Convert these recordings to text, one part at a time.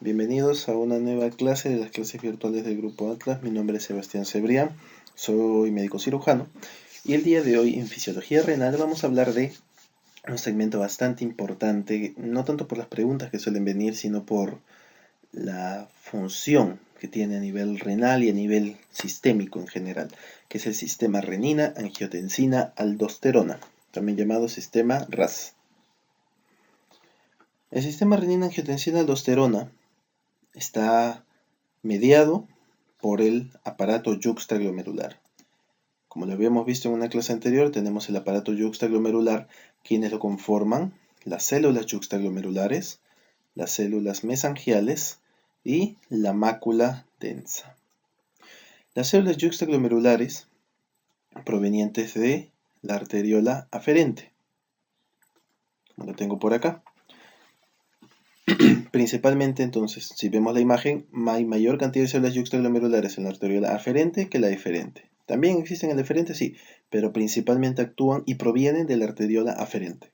Bienvenidos a una nueva clase de las clases virtuales del Grupo Atlas. Mi nombre es Sebastián Cebrián, soy médico cirujano y el día de hoy en Fisiología Renal vamos a hablar de un segmento bastante importante, no tanto por las preguntas que suelen venir, sino por la función que tiene a nivel renal y a nivel sistémico en general, que es el sistema renina, angiotensina, aldosterona, también llamado sistema RAS. El sistema renina, angiotensina, aldosterona está mediado por el aparato yuxtaglomerular. Como lo habíamos visto en una clase anterior, tenemos el aparato yuxtaglomerular, quienes lo conforman: las células yuxtaglomerulares, las células mesangiales y la mácula densa. Las células yuxtaglomerulares provenientes de la arteriola aferente, como lo tengo por acá. Principalmente, entonces, si vemos la imagen, hay mayor cantidad de células yuxtaglomerulares en la arteriola aferente que la eferente. También existen en la eferente, sí, pero principalmente actúan y provienen de la arteriola aferente.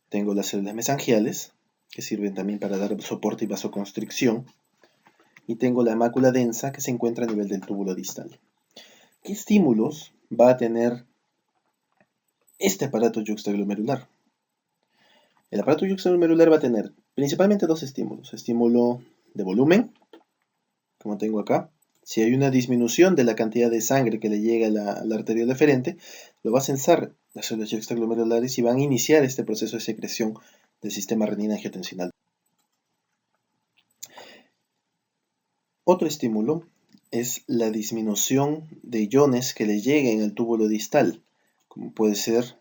Tengo las células mesangiales, que sirven también para dar soporte y vasoconstricción. Y tengo la mácula densa, que se encuentra a nivel del túbulo distal. ¿Qué estímulos va a tener este aparato yuxtaglomerular? El aparato yuxtaglomerular va a tener principalmente dos estímulos: estímulo de volumen, como tengo acá. Si hay una disminución de la cantidad de sangre que le llega a la arteriola eferente, lo va a censar las células yuxtaglomerulares y van a iniciar este proceso de secreción del sistema renina-angiotensinal. Otro estímulo es la disminución de iones que le lleguen al túbulo distal, como puede ser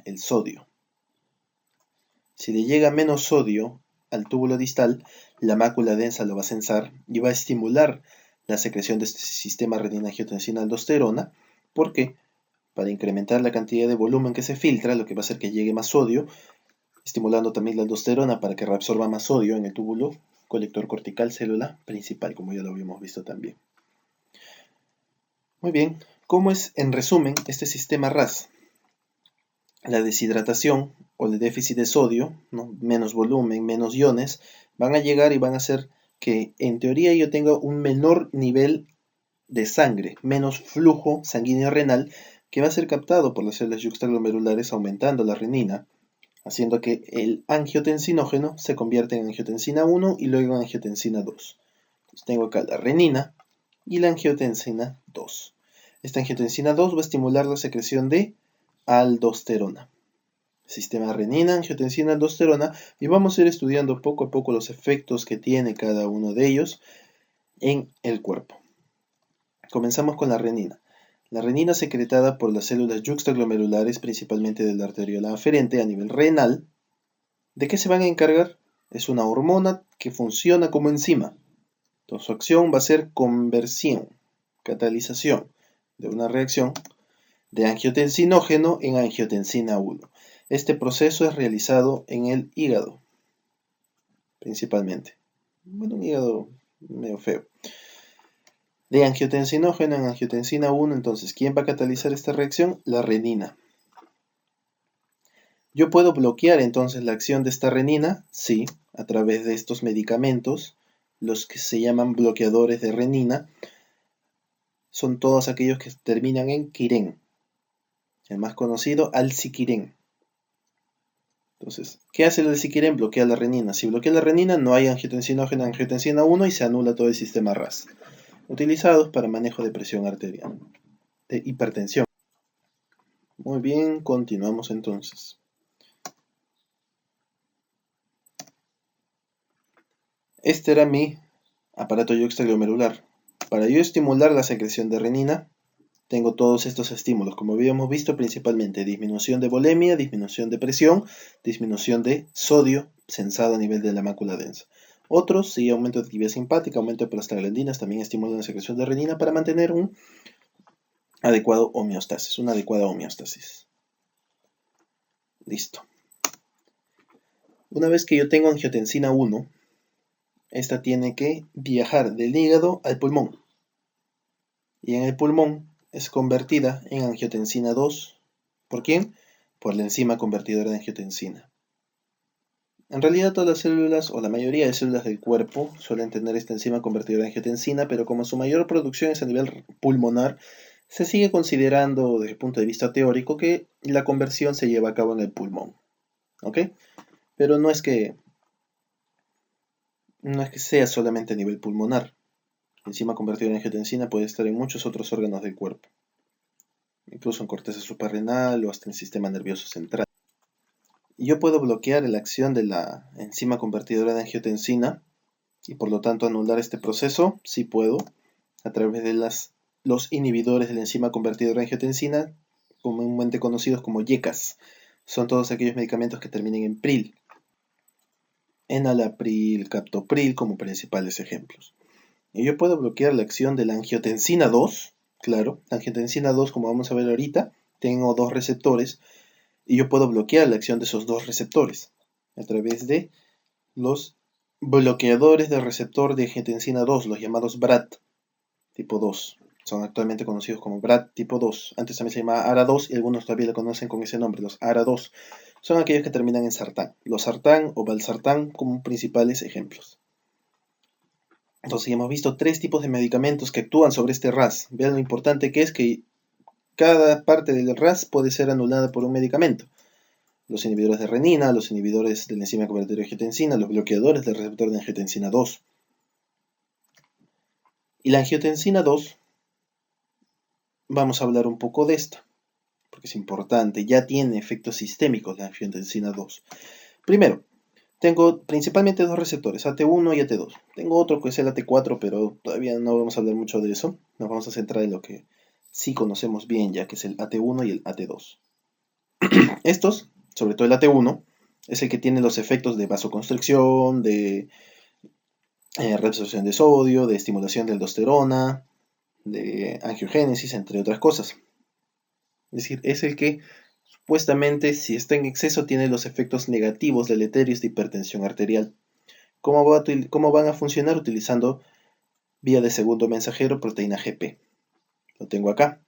el sodio. Si le llega menos sodio al túbulo distal, la mácula densa lo va a censar y va a estimular la secreción de este sistema renina-angiotensina-aldosterona. ¿Por qué? Para incrementar la cantidad de volumen que se filtra, lo que va a hacer que llegue más sodio, estimulando también la aldosterona para que reabsorba más sodio en el túbulo colector cortical, célula principal, como ya lo habíamos visto también. Muy bien, ¿cómo es en resumen este sistema RAS? La deshidratación o el déficit de sodio, ¿no? Menos volumen, menos iones, van a llegar y van a hacer que en teoría yo tenga un menor nivel de sangre, menos flujo sanguíneo renal, que va a ser captado por las células yuxtaglomerulares, aumentando la renina, haciendo que el angiotensinógeno se convierta en angiotensina 1 y luego en angiotensina 2. Entonces tengo acá la renina y la angiotensina 2. Esta angiotensina 2 va a estimular la secreción de aldosterona. Sistema renina, angiotensina, aldosterona, y vamos a ir estudiando poco a poco los efectos que tiene cada uno de ellos en el cuerpo. Comenzamos con la renina. La renina, secretada por las células yuxtaglomerulares, principalmente de la arteriola aferente a nivel renal, ¿de qué se van a encargar? Es una hormona que funciona como enzima. Entonces, su acción va a ser conversión, catalización de una reacción de angiotensinógeno en angiotensina 1. Este proceso es realizado en el hígado, principalmente. Bueno, un hígado medio feo. De angiotensinógeno en angiotensina 1, entonces, ¿quién va a catalizar esta reacción? La renina. ¿Yo puedo bloquear entonces la acción de esta renina? Sí, a través de estos medicamentos, los que se llaman bloqueadores de renina. Son todos aquellos que terminan en quirén. El más conocido, alciquirén. Entonces, ¿qué hace el alciquirén? Bloquea la renina. Si bloquea la renina, no hay angiotensinógeno, angiotensina 1 y se anula todo el sistema RAS. Utilizados para manejo de presión arterial, de hipertensión. Muy bien, continuamos entonces. Este era mi aparato yuxtaglomerular. Para yo estimular la secreción de renina, tengo todos estos estímulos, como habíamos visto, principalmente disminución de volemia, disminución de presión, disminución de sodio sensado a nivel de la mácula densa. Otros, sí, aumento de actividad simpática, aumento de prostaglandinas, también estimulan la secreción de renina para mantener una adecuada homeostasis. Listo. Una vez que yo tengo angiotensina 1, esta tiene que viajar del hígado al pulmón. Y en el pulmón es convertida en angiotensina 2. ¿Por quién? Por la enzima convertidora de angiotensina. En realidad todas las células o la mayoría de células del cuerpo suelen tener esta enzima convertidora de angiotensina, pero como su mayor producción es a nivel pulmonar, se sigue considerando desde el punto de vista teórico que la conversión se lleva a cabo en el pulmón. ¿Ok? Pero no es que sea solamente a nivel pulmonar. La enzima convertidora de angiotensina puede estar en muchos otros órganos del cuerpo, incluso en corteza suprarrenal o hasta en el sistema nervioso central. Yo puedo bloquear la acción de la enzima convertidora de angiotensina y por lo tanto anular este proceso. Sí puedo, a través de los inhibidores de la enzima convertidora de angiotensina, comúnmente conocidos como YECAS. Son todos aquellos medicamentos que terminen en pril. Enalapril, captopril como principales ejemplos. Y yo puedo bloquear la acción de la angiotensina 2. Claro, la angiotensina 2, como vamos a ver ahorita, tengo dos receptores y yo puedo bloquear la acción de esos dos receptores a través de los bloqueadores del receptor de angiotensina 2, los llamados BRAT tipo 2. Son actualmente conocidos como BRAT tipo 2. Antes también se llamaba ARA2 y algunos todavía lo conocen con ese nombre, los ARA2. Son aquellos que terminan en sartán. Los sartán o valsartán como principales ejemplos. Entonces hemos visto tres tipos de medicamentos que actúan sobre este RAS. Vean lo importante que es que cada parte del RAS puede ser anulada por un medicamento. Los inhibidores de renina, los inhibidores de la enzima convertidora de angiotensina, los bloqueadores del receptor de angiotensina 2. Y la angiotensina 2, vamos a hablar un poco de esta, porque es importante, ya tiene efectos sistémicos la angiotensina 2. Primero, tengo principalmente dos receptores, AT1 y AT2. Tengo otro que es el AT4, pero todavía no vamos a hablar mucho de eso. Nos vamos a centrar en lo que sí conocemos bien ya, que es el AT1 y el AT2. Estos, sobre todo el AT1, es el que tiene los efectos de vasoconstricción, de reabsorción de sodio, de estimulación de aldosterona, de angiogénesis, entre otras cosas. Es decir, es el que supuestamente, si está en exceso, tiene los efectos negativos deleterios de hipertensión arterial. ¿Cómo van a funcionar? Utilizando vía de segundo mensajero proteína GP. Lo tengo acá.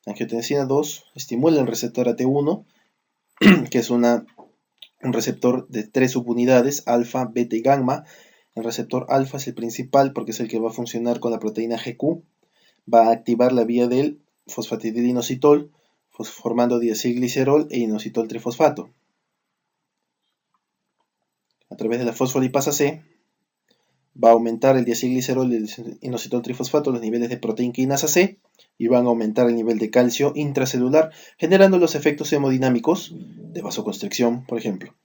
La angiotensina 2 estimula el receptor AT1, que es un receptor de 3 subunidades, alfa, beta y gamma. El receptor alfa es el principal porque es el que va a funcionar con la proteína GQ. Va a activar la vía del fosfatidilinositol, formando diacilglicerol e inositol trifosfato. A través de la fosfolipasa C, va a aumentar el diacilglicerol y el inositol trifosfato, los niveles de proteína quinasa C, y van a aumentar el nivel de calcio intracelular, generando los efectos hemodinámicos de vasoconstricción, por ejemplo,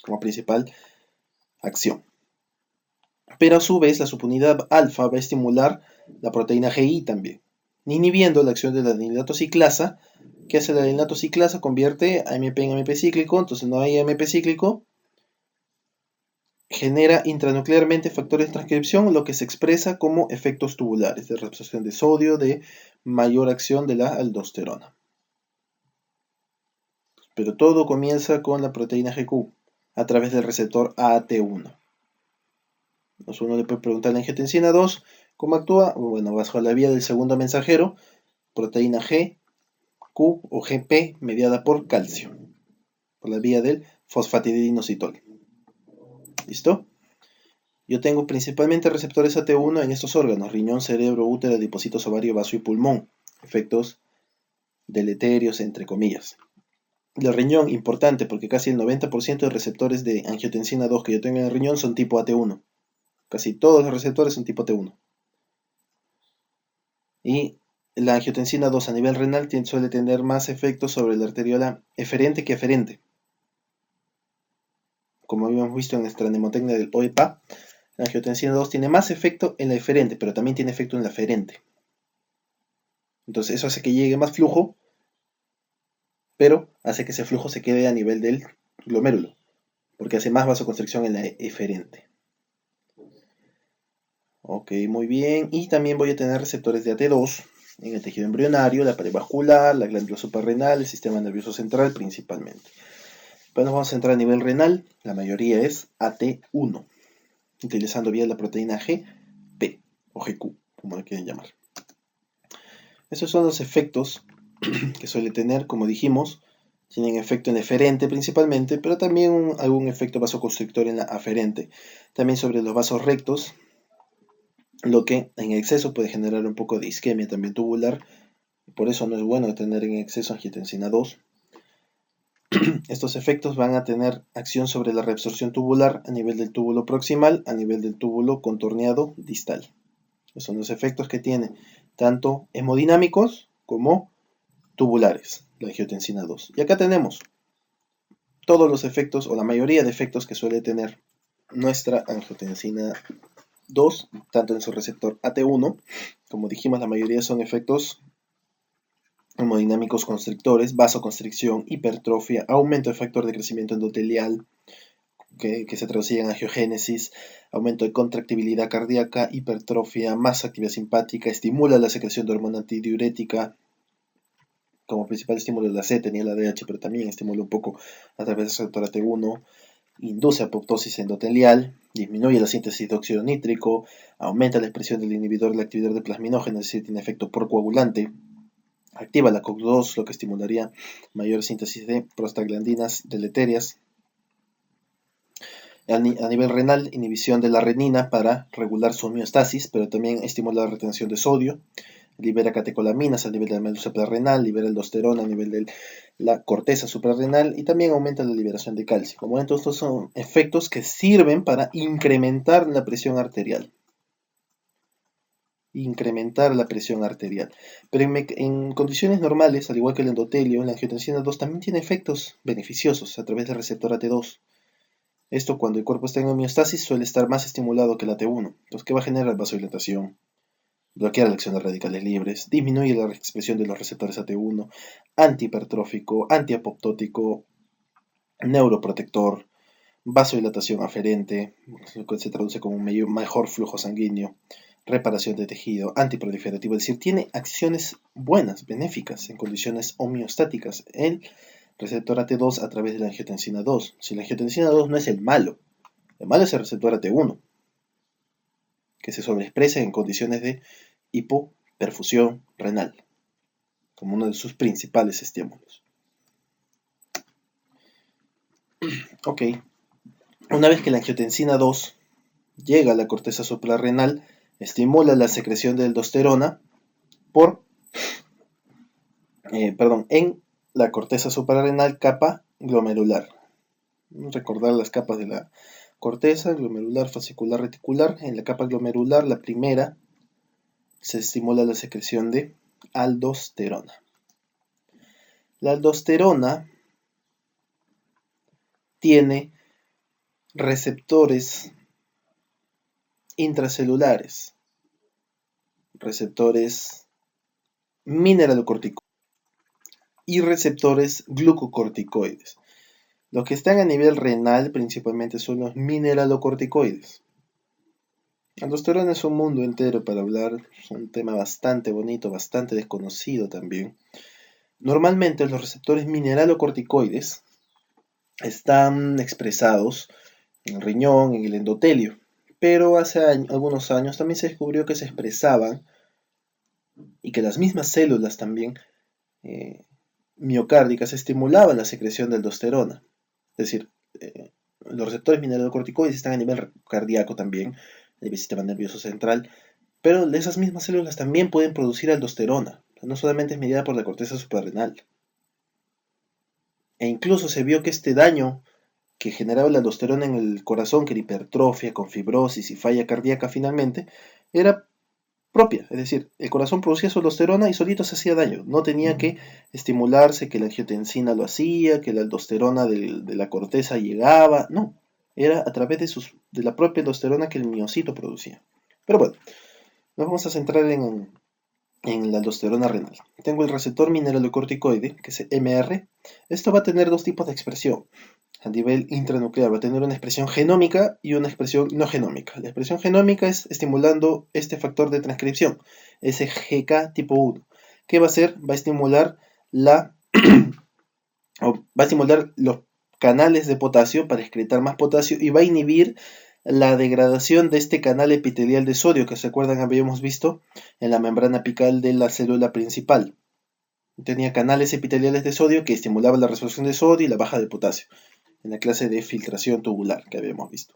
como principal acción. Pero a su vez, la subunidad alfa va a estimular la proteína GI también, inhibiendo la acción de la adenilato ciclasa. ¿Qué hace la adenilato ciclasa? Convierte AMP en AMP cíclico, entonces no hay AMP cíclico, genera intranuclearmente factores de transcripción, lo que se expresa como efectos tubulares de reabsorción de sodio, de mayor acción de la aldosterona. Pero todo comienza con la proteína GQ a través del receptor AT1. Entonces uno le puede preguntar a la angiotensina 2 cómo actúa. Bueno, bajo la vía del segundo mensajero, proteína G, Q o GP mediada por calcio, por la vía del fosfatidilinositol. ¿Listo? Yo tengo principalmente receptores AT1 en estos órganos: riñón, cerebro, útero, adipocitos, ovario, vaso y pulmón. Efectos deleterios, entre comillas. El riñón, importante porque casi el 90% de receptores de angiotensina 2 que yo tengo en el riñón son tipo AT1. Casi todos los receptores son tipo T1. Y la angiotensina 2 a nivel renal suele tener más efectos sobre la arteriola eferente que aferente. Como habíamos visto en nuestra mnemotecnia del OEPA, la angiotensina 2 tiene más efecto en la eferente, pero también tiene efecto en la aferente. Entonces eso hace que llegue más flujo, pero hace que ese flujo se quede a nivel del glomérulo, porque hace más vasoconstricción en la eferente. Ok, muy bien. Y también voy a tener receptores de AT2 en el tejido embrionario, la pared vascular, la glándula suprarrenal, el sistema nervioso central principalmente. Pero nos vamos a centrar a nivel renal. La mayoría es AT1, utilizando vía la proteína GP o GQ, como lo quieren llamar. Esos son los efectos que suele tener, como dijimos, Tienen efecto en la eferente principalmente, pero también algún efecto vasoconstrictor en la aferente. También sobre los vasos rectos, lo que en exceso puede generar un poco de isquemia también tubular. Por eso no es bueno tener en exceso angiotensina 2. Estos efectos van a tener acción sobre la reabsorción tubular a nivel del túbulo proximal, a nivel del túbulo contorneado distal. Esos son los efectos que tiene tanto hemodinámicos como tubulares, la angiotensina 2. Y acá tenemos todos los efectos o la mayoría de efectos que suele tener nuestra angiotensina 2, tanto en su receptor AT1, como dijimos, la mayoría son efectos hemodinámicos constrictores, vasoconstricción, hipertrofia, aumento de factor de crecimiento endotelial, que se traducía en angiogénesis, aumento de contractibilidad cardíaca, hipertrofia, más actividad simpática, estimula la secreción de hormona antidiurética, como principal estímulo de la C tenía la DH, pero también estimula un poco a través del receptor AT1, induce apoptosis endotelial, disminuye la síntesis de óxido nítrico, aumenta la expresión del inhibidor de la actividad de plasminógeno, es decir, tiene efecto procoagulante, activa la COX-2, lo que estimularía mayor síntesis de prostaglandinas deleterias. A nivel renal, inhibición de la renina para regular su homeostasis, pero también estimula la retención de sodio, libera catecolaminas a nivel de la médula suprarrenal, libera aldosterona a nivel de la corteza suprarrenal y también aumenta la liberación de calcio. Como ven, estos son efectos que sirven para incrementar la presión arterial. Pero en condiciones normales, al igual que el endotelio, la angiotensina 2 también tiene efectos beneficiosos a través del receptor AT2. Esto, cuando el cuerpo está en homeostasis, suele estar más estimulado que el AT1. Entonces, ¿qué va a generar? Vasodilatación, bloquear la acción de radicales libres, disminuye la expresión de los receptores AT1, antihipertrófico, antiapoptótico, neuroprotector, vasodilatación aferente, lo que se traduce como un mejor flujo sanguíneo, reparación de tejido, antiproliferativo, es decir, tiene acciones buenas, benéficas, en condiciones homeostáticas. El receptor AT2 a través de la angiotensina 2. Si la angiotensina 2 no es el malo es el receptor AT1, que se sobreexpresa en condiciones de hipoperfusión renal, como uno de sus principales estímulos. Ok, una vez que la angiotensina 2 llega a la corteza suprarrenal, estimula la secreción de aldosterona en la corteza suprarrenal capa glomerular. Recordar las capas de la corteza, glomerular, fascicular, reticular. En la capa glomerular, la primera, se estimula la secreción de aldosterona. La aldosterona tiene receptores intracelulares, receptores mineralocorticoides y receptores glucocorticoides. Los que están a nivel renal principalmente son los mineralocorticoides. La aldosterona es un mundo entero para hablar, es un tema bastante bonito, bastante desconocido también. Normalmente los receptores mineralocorticoides están expresados en el riñón, en el endotelio, pero hace algunos años también se descubrió que se expresaban y que las mismas células también miocárdicas estimulaban la secreción de aldosterona. Es decir, los receptores mineralocorticoides están a nivel cardíaco también, a nivel sistema nervioso central, pero esas mismas células también pueden producir aldosterona, no solamente es mediada por la corteza suprarrenal. E incluso se vio que este daño que generaba la aldosterona en el corazón, que era hipertrofia, con fibrosis y falla cardíaca finalmente, era propia, es decir, el corazón producía su aldosterona y solito se hacía daño, no tenía que estimularse, que la angiotensina lo hacía, que la aldosterona de la corteza llegaba, no, era a través de la propia aldosterona que el miocito producía. Pero bueno, nos vamos a centrar en la aldosterona renal. Tengo el receptor mineralocorticoide, que es el MR. Esto va a tener dos tipos de expresión a nivel intranuclear. Va a tener una expresión genómica y una expresión no genómica. La expresión genómica es estimulando este factor de transcripción, ese GK tipo 1. ¿Qué va a hacer? Va a estimular los canales de potasio para excretar más potasio y va a inhibir la degradación de este canal epitelial de sodio que, se acuerdan, habíamos visto en la membrana apical de la célula principal. Tenía canales epiteliales de sodio que estimulaban la resolución de sodio y la baja de potasio, en la clase de filtración tubular que habíamos visto.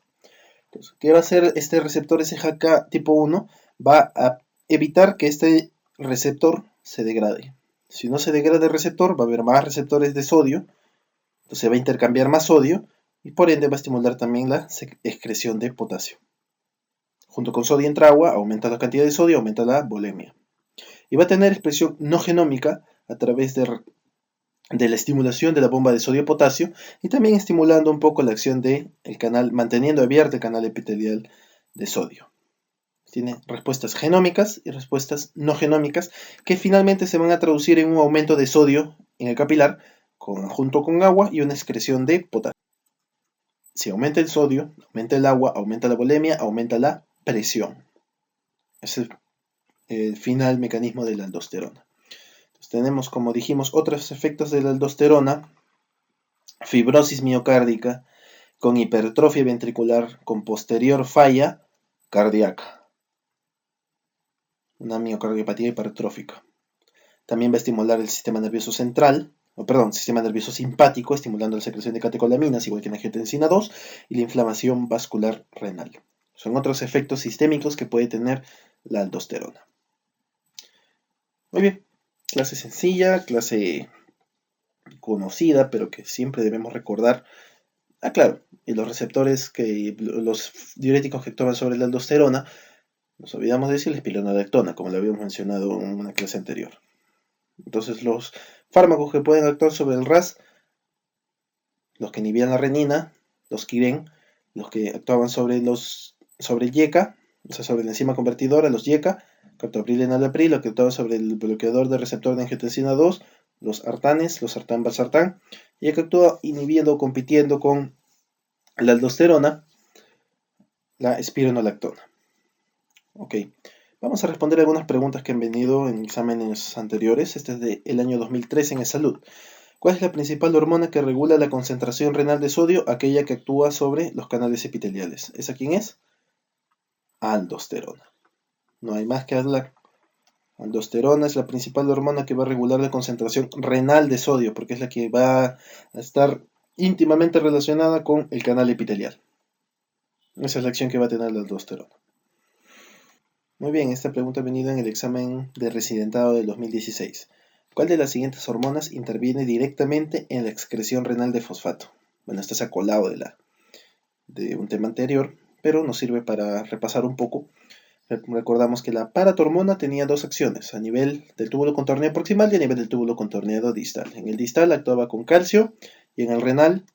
Entonces, ¿qué va a hacer este receptor SGK tipo 1? Va a evitar que este receptor se degrade. Si no se degrada el receptor, va a haber más receptores de sodio, entonces va a intercambiar más sodio y por ende va a estimular también la excreción de potasio. Junto con sodio entra agua, aumenta la cantidad de sodio, aumenta la volemia. Y va a tener expresión no genómica a través de la estimulación de la bomba de sodio-potasio y también estimulando un poco la acción del canal, manteniendo abierto el canal epitelial de sodio. Tiene respuestas genómicas y respuestas no genómicas que finalmente se van a traducir en un aumento de sodio en el capilar junto con agua y una excreción de potasio. Si aumenta el sodio, aumenta el agua, aumenta la volemia, aumenta la presión. Es el final mecanismo de la aldosterona. Entonces tenemos, como dijimos, otros efectos de la aldosterona: fibrosis miocárdica, con hipertrofia ventricular, con posterior falla cardíaca, una miocardiopatía hipertrófica. También va a estimular el sistema nervioso central, sistema nervioso simpático, estimulando la secreción de catecolaminas, igual que en angiotensina 2, y la inflamación vascular renal. Son otros efectos sistémicos que puede tener la aldosterona. Muy bien, clase sencilla, clase conocida, pero que siempre debemos recordar. Claro, y los receptores, los diuréticos que actúan sobre la aldosterona, nos olvidamos de decir la espironolactona, como lo habíamos mencionado en una clase anterior. Entonces, los fármacos que pueden actuar sobre el RAS, los que inhibían la renina, los Kiren, los que actuaban sobre YECA, o sea, sobre la enzima convertidora, los YECA, captopril, enalapril, lo que actuaba sobre el bloqueador de receptor de angiotensina 2, los artanes, los sartán, valsartán, y el que actúa inhibiendo, compitiendo con la aldosterona, la espironolactona. Ok, vamos a responder algunas preguntas que han venido en exámenes anteriores. Este es del año 2013 en Salud. ¿Cuál es la principal hormona que regula la concentración renal de sodio? Aquella que actúa sobre los canales epiteliales. ¿Esa quién es? Aldosterona. No hay más que hablar. Aldosterona es la principal hormona que va a regular la concentración renal de sodio, porque es la que va a estar íntimamente relacionada con el canal epitelial. Esa es la acción que va a tener la aldosterona. Muy bien, esta pregunta ha venido en el examen de residentado del 2016. ¿Cuál de las siguientes hormonas interviene directamente en la excreción renal de fosfato? Bueno, esto se ha colado de un tema anterior, pero nos sirve para repasar un poco. Recordamos que la paratormona tenía dos acciones, a nivel del túbulo contorneado proximal y a nivel del túbulo contorneado distal. En el distal actuaba con calcio y en el renal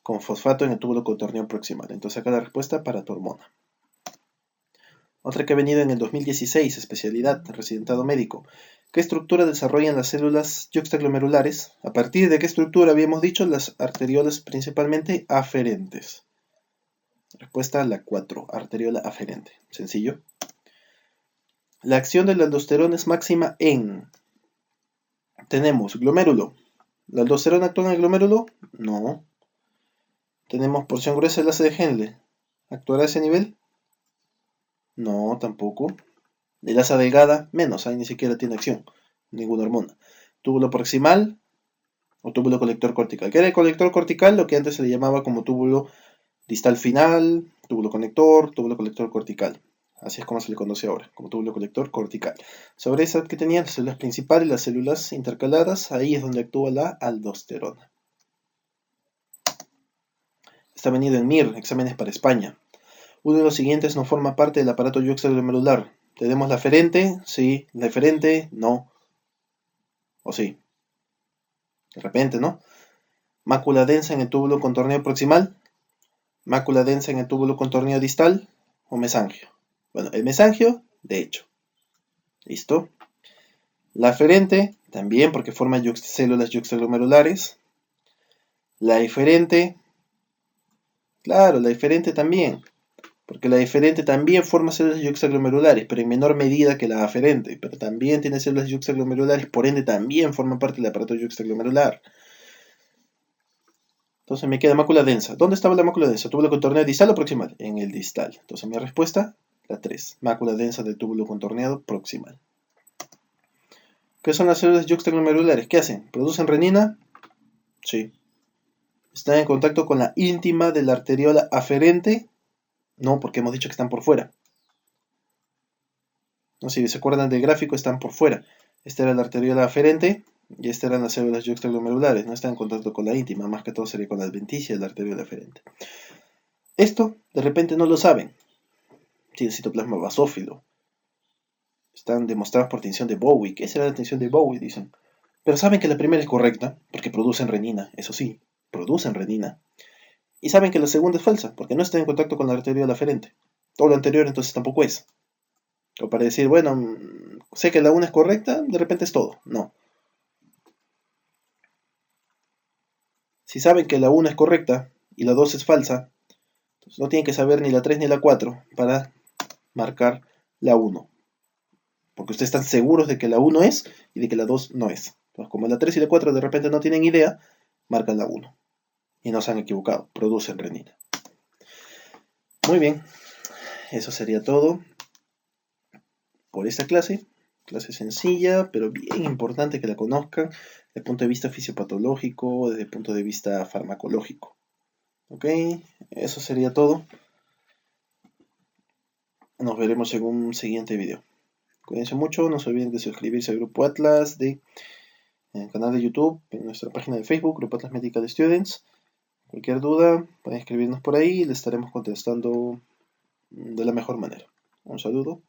con fosfato en el túbulo contorneado proximal. Entonces acá la respuesta, paratormona. Otra que ha venido en el 2016, especialidad, residentado médico. ¿Qué estructura desarrollan las células yuxtaglomerulares? ¿A partir de qué estructura habíamos dicho? Las arteriolas principalmente aferentes. Respuesta la 4, arteriola aferente. Sencillo. La acción de la aldosterona es máxima en... Tenemos glomérulo. ¿La aldosterona actúa en el glomérulo? No. Tenemos porción gruesa del enlace de Henle. ¿Actuará a ese nivel? No, tampoco. El asa delgada, menos, ahí ni siquiera tiene acción, ninguna hormona. Túbulo proximal o túbulo colector cortical. ¿Qué era el colector cortical? Lo que antes se le llamaba como túbulo distal final, túbulo colector cortical. Así es como se le conoce ahora, como túbulo colector cortical. Sobre esa que tenía las células principales, las células intercaladas, ahí es donde actúa la aldosterona. Está venido en MIR, exámenes para España. Uno de los siguientes no forma parte del aparato yuxtaglomerular. ¿Tenemos la aferente? Sí. ¿La eferente? No. ¿O sí? De repente, ¿no? Mácula densa en el túbulo contorneo proximal, mácula densa en el túbulo contorneo distal o mesangio. Bueno, el mesangio, de hecho. ¿Listo? La aferente, también porque forma células yuxtaglomerulares. La eferente, claro, la eferente también, porque la eferente también forma células yuxtaglomerulares, pero en menor medida que la aferente, pero también tiene células yuxtaglomerulares, por ende también forma parte del aparato yuxtaglomerular. Entonces me queda mácula densa. ¿Dónde estaba la mácula densa? ¿Túbulo contorneado distal o proximal? En el distal. Entonces mi respuesta, la 3. Mácula densa del túbulo contorneado proximal. ¿Qué son las células yuxtaglomerulares? ¿Qué hacen? ¿Producen renina? Sí. ¿Están en contacto con la íntima de la arteriola aferente? No, porque hemos dicho que están por fuera. No, si se acuerdan del gráfico, están por fuera. Esta era la arteriola aferente y estas eran las células yuxtaglomerulares. No están en contacto con la íntima, más que todo sería con la adventicia de la arteriola aferente. Esto, de repente, no lo saben. Tiene citoplasma basófilo. Están demostrados por tinción de Bowie. ¿Qué será la tinción de Bowie? Dicen. Pero saben que la primera es correcta, porque producen renina. Eso sí, producen renina. Y saben que la segunda es falsa, porque no está en contacto con la arteriola aferente. Todo lo anterior entonces tampoco es. O para decir, bueno, sé que la una es correcta, de repente es todo. No. Si saben que la 1 es correcta y la 2 es falsa, entonces no tienen que saber ni la 3 ni la 4 para marcar la 1. Porque ustedes están seguros de que la 1 es y de que la 2 no es. Entonces, como la 3 y la 4 de repente no tienen idea, marcan la 1. Y no se han equivocado, producen renina. Muy bien, eso sería todo por esta clase. Clase sencilla, pero bien importante que la conozcan desde el punto de vista fisiopatológico, desde el punto de vista farmacológico. Ok, eso sería todo. Nos veremos en un siguiente video. Cuídense mucho, no se olviden de suscribirse al Grupo Atlas, en el canal de YouTube, en nuestra página de Facebook, Grupo Atlas Medical Students. Cualquier duda, pueden escribirnos por ahí y le estaremos contestando de la mejor manera. Un saludo.